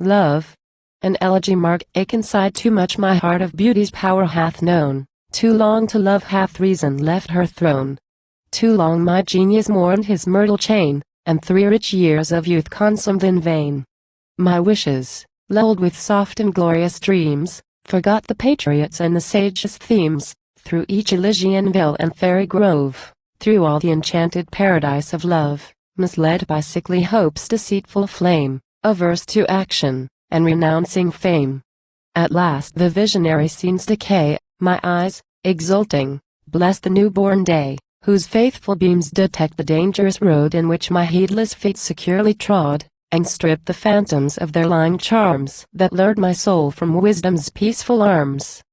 Love. An elegy mark Akenside. Too much my heart of beauty's power hath known, too long to love hath reason left her throne. Too long my genius mourned his myrtle chain, and 3 rich years of youth consumed in vain. My wishes, lulled with soft and glorious dreams, forgot the patriots and the sages' themes, through each Elysian vale and fairy grove, through all the enchanted paradise of love, misled by sickly hope's deceitful flame, averse to action, and renouncing fame. At last the visionary scenes decay, my eyes, exulting, bless the newborn day, whose faithful beams detect the dangerous road in which my heedless feet securely trod, and strip the phantoms of their lying charms that lured my soul from wisdom's peaceful arms.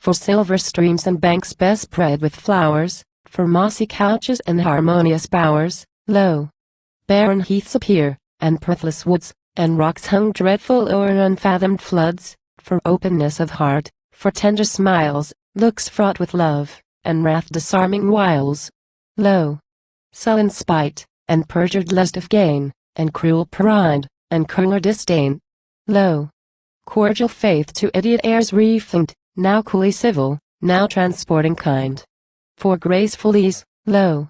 For silver streams and banks best spread with flowers, for mossy couches and harmonious bowers, lo! barren heaths appear, and pathless woods, and rocks hung dreadful o'er unfathomed floods, for openness of heart, for tender smiles, looks fraught with love, and wrath disarming wiles. Lo! sullen spite, and perjured lust of gain, and cruel pride, and crueler disdain. Lo! cordial faith to idiot airs refrained, now coolly civil, now transporting kind. For graceful ease, lo!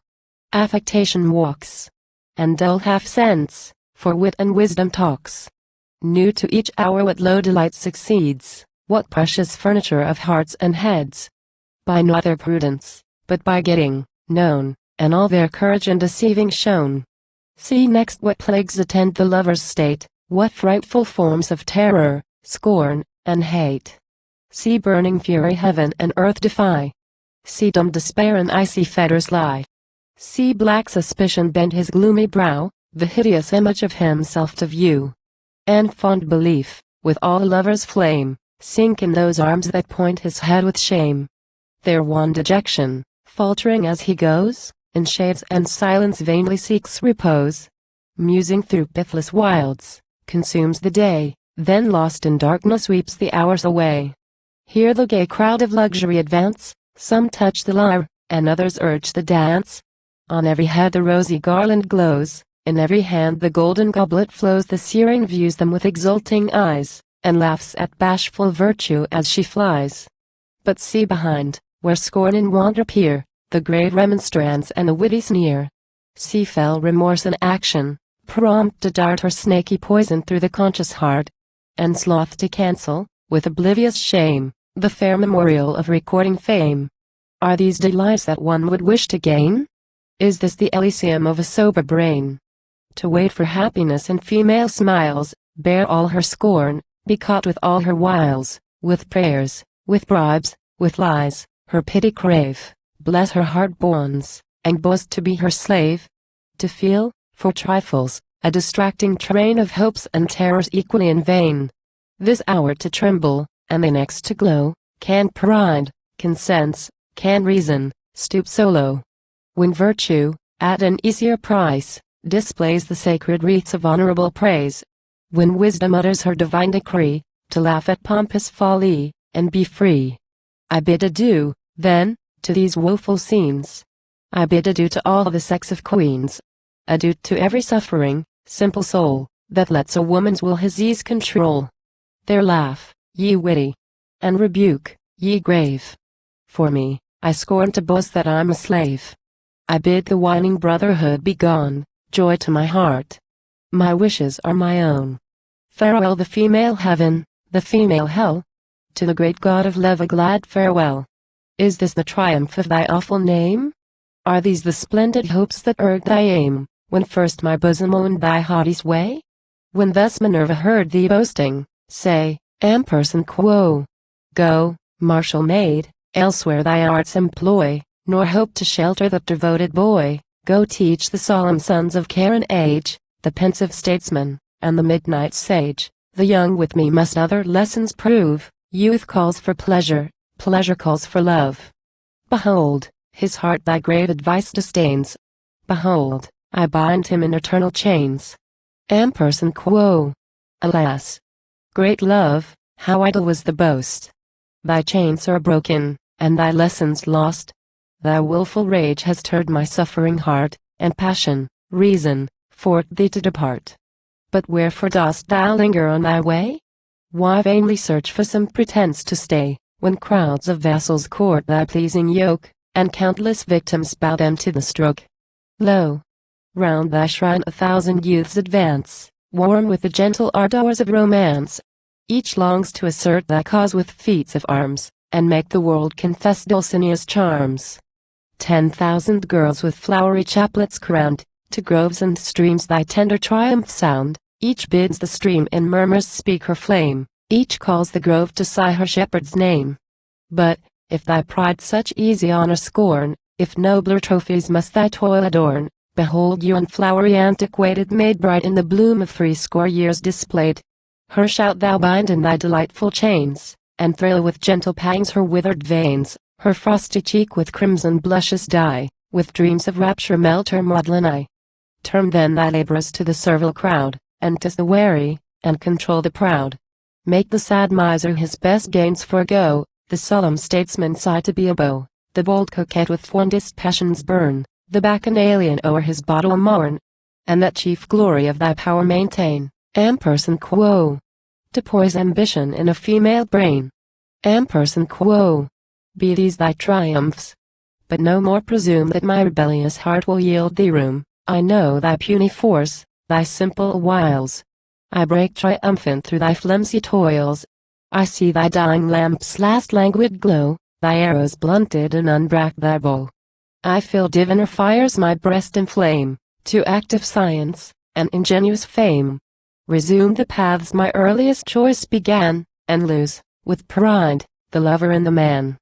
affectation walks, and dull half sense, for wit and wisdom talks. New to each hour what low delight succeeds, what precious furniture of hearts and heads. By no other prudence, but by getting known, and all their courage and deceiving shown. See next what plagues attend the lover's state, what frightful forms of terror, scorn, and hate. See burning fury heaven and earth defy. See dumb despair in icy fetters lie. See black suspicion bend his gloomy brow, the hideous image of himself to view. And fond belief, with all a lover's flame, sink in those arms that point his head with shame. Their wan dejection, faltering as he goes, in shades and silence vainly seeks repose. Musing through pithless wilds, consumes the day, then lost in darkness weeps the hours away. Here the gay crowd of luxury advance, some touch the lyre, and others urge the dance. On every head the rosy garland glows, in every hand the golden goblet flows. The seering views them with exulting eyes, and laughs at bashful virtue as she flies. But see behind, where scorn and want appear, the grave remonstrance and the witty sneer. See fell remorse in action, prompt to dart her snaky poison through the conscious heart, and sloth to cancel, with oblivious shame, the fair memorial of recording fame. Are these delights that one would wish to gain? Is this the Elysium of a sober brain? To wait for happiness in female smiles, bear all her scorn, be caught with all her wiles, with prayers, with bribes, with lies, her pity crave, bless her heart bonds, and boast to be her slave? To feel, for trifles, a distracting train of hopes and terrors equally in vain. This hour to tremble, and the next to glow, can pride, can sense, can reason, stoop so low? When virtue, at an easier price, displays the sacred wreaths of honorable praise. When wisdom utters her divine decree, to laugh at pompous folly, and be free. I bid adieu, then, to these woeful scenes. I bid adieu to all the sex of queens. Adieu to every suffering, simple soul, that lets a woman's will his ease control. There laugh, ye witty, and rebuke, ye grave. For me, I scorn to boast that I'm a slave. I bid the whining brotherhood be gone, joy to my heart. My wishes are my own. Farewell the female heaven, the female hell. To the great God of love a glad farewell. Is this the triumph of thy awful name? Are these the splendid hopes that urged thy aim, when first my bosom owned thy haughty sway? When thus Minerva heard thee boasting, say, Ampersand quo. Go, martial maid, elsewhere thy arts employ, nor hope to shelter the devoted boy. Go teach the solemn sons of care and age, the pensive statesman, and the midnight sage. The young with me must other lessons prove. Youth calls for pleasure, pleasure calls for love. Behold, his heart thy grave advice disdains. Behold, I bind him in eternal chains. Ampersand quo. Alas! Great love, how idle was the boast. Thy chains are broken, and thy lessons lost. Thy wilful rage has stirred my suffering heart, and passion, reason, forced thee to depart. But wherefore dost thou linger on thy way? Why vainly search for some pretense to stay, when crowds of vassals court thy pleasing yoke, and countless victims bow them to the stroke? Lo! round thy shrine 1,000 youths advance, warm with the gentle ardors of romance. Each longs to assert thy cause with feats of arms, and make the world confess Dulcinea's charms. 10,000 girls with flowery chaplets crowned, to groves and streams thy tender triumph sound. Each bids the stream in murmurs speak her flame, each calls the grove to sigh her shepherd's name. But, if thy pride such easy honor scorn, if nobler trophies must thy toil adorn, behold yon flowery antiquated maid bright in the bloom of 60 years displayed. Her shalt thou bind in thy delightful chains, and thrill with gentle pangs her withered veins, her frosty cheek with crimson blushes dye, with dreams of rapture melt her maudlin eye. Turn then thy laborers to the servile crowd, and 'tis the wary, and control the proud. Make the sad miser his best gains forego, the solemn statesman sigh to be a beau, the bold coquette with fondest passions burn, the bacchanalian o'er his bottle mourn, and that chief glory of thy power maintain, ampersand quo, to poise ambition in a female brain. Ampersand quo, be these thy triumphs, but no more presume that my rebellious heart will yield thee room. I know thy puny force, thy simple wiles. I break triumphant through thy flimsy toils. I see thy dying lamp's last languid glow, thy arrows blunted and unbrack thy bow. I feel diviner fires my breast inflame, to active science, and ingenuous fame. Resume the paths my earliest choice began, and lose, with pride, the lover and the man.